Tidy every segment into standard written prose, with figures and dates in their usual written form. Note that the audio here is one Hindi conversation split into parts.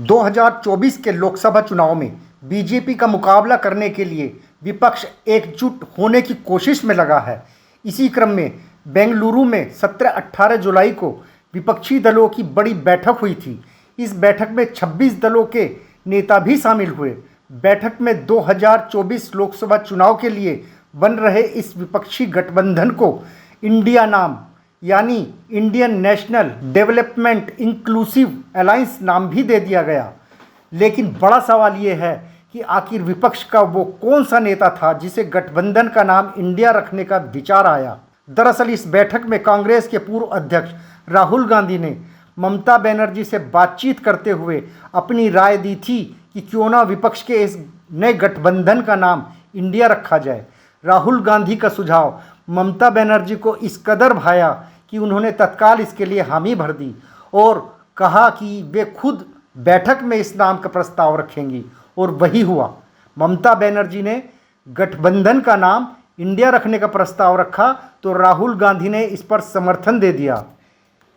2024 के लोकसभा चुनाव में बीजेपी का मुकाबला करने के लिए विपक्ष एकजुट होने की कोशिश में लगा है। इसी क्रम में बेंगलुरु में 17-18 जुलाई को विपक्षी दलों की बड़ी बैठक हुई थी। इस बैठक में 26 दलों के नेता भी शामिल हुए। बैठक में 2024 लोकसभा चुनाव के लिए बन रहे इस विपक्षी गठबंधन को इंडिया नाम यानी Indian national development inclusive alliance नाम भी दे दिया गया। लेकिन बड़ा सवाल ये है कि आखिर विपक्ष का वो कौन सा नेता था जिसे गठबंधन का नाम इंडिया रखने का विचार आया। दरअसल इस बैठक में कांग्रेस के पूर्व अध्यक्ष राहुल गांधी ने ममता बनर्जी से बातचीत करते हुए अपनी राय दी थी कि क्यों ना विपक्ष के इस नए गठबंधन का नाम इंडिया रखा जाए। राहुल गांधी का सुझाव ममता बनर्जी को इस कदर भाया कि उन्होंने तत्काल इसके लिए हामी भर दी और कहा कि वे खुद बैठक में इस नाम का प्रस्ताव रखेंगी, और वही हुआ। ममता बनर्जी ने गठबंधन का नाम इंडिया रखने का प्रस्ताव रखा तो राहुल गांधी ने इस पर समर्थन दे दिया।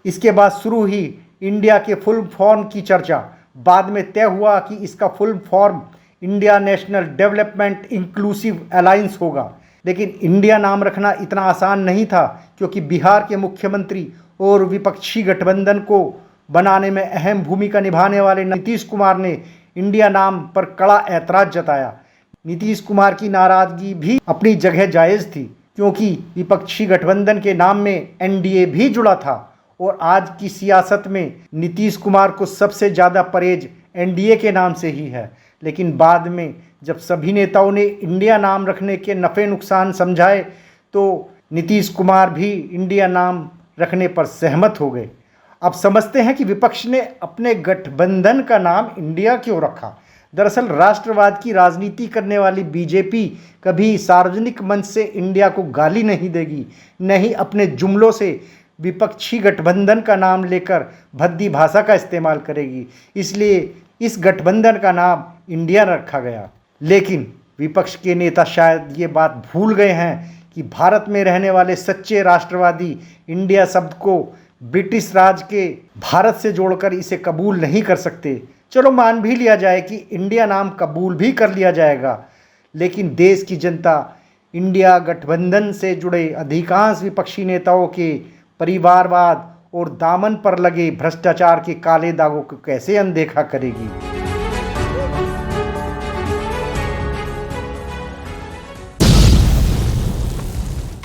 इसके बाद शुरू हुई इंडिया के फुल फॉर्म की चर्चा। बाद में तय हुआ कि इसका full form India national development inclusive alliance होगा। लेकिन इंडिया नाम रखना इतना आसान नहीं था, क्योंकि बिहार के मुख्यमंत्री और विपक्षी गठबंधन को बनाने में अहम भूमिका निभाने वाले नीतीश कुमार ने इंडिया नाम पर कड़ा ऐतराज़ जताया। नीतीश कुमार की नाराज़गी भी अपनी जगह जायज़ थी, क्योंकि विपक्षी गठबंधन के नाम में एनडीए भी जुड़ा था और आज की सियासत में नीतीश कुमार को सबसे ज़्यादा परहेज एनडीए के नाम से ही है। लेकिन बाद में जब सभी नेताओं ने इंडिया नाम रखने के नफ़े नुकसान समझाए तो नीतीश कुमार भी इंडिया नाम रखने पर सहमत हो गए। अब समझते हैं कि विपक्ष ने अपने गठबंधन का नाम इंडिया क्यों रखा। दरअसल राष्ट्रवाद की राजनीति करने वाली बीजेपी कभी सार्वजनिक मंच से इंडिया को गाली नहीं देगी, न ही अपने जुमलों से विपक्षी गठबंधन का नाम लेकर भद्दी भाषा का इस्तेमाल करेगी। इसलिए इस गठबंधन का नाम इंडिया रखा गया। लेकिन विपक्ष के नेता शायद ये बात भूल गए हैं कि भारत में रहने वाले सच्चे राष्ट्रवादी इंडिया शब्द को ब्रिटिश राज के भारत से जोड़कर इसे कबूल नहीं कर सकते। चलो मान भी लिया जाए कि इंडिया नाम कबूल भी कर लिया जाएगा, लेकिन देश की जनता इंडिया गठबंधन से जुड़े अधिकांश विपक्षी नेताओं के परिवारवाद और दामन पर लगे भ्रष्टाचार के काले दागों को कैसे अनदेखा करेगी।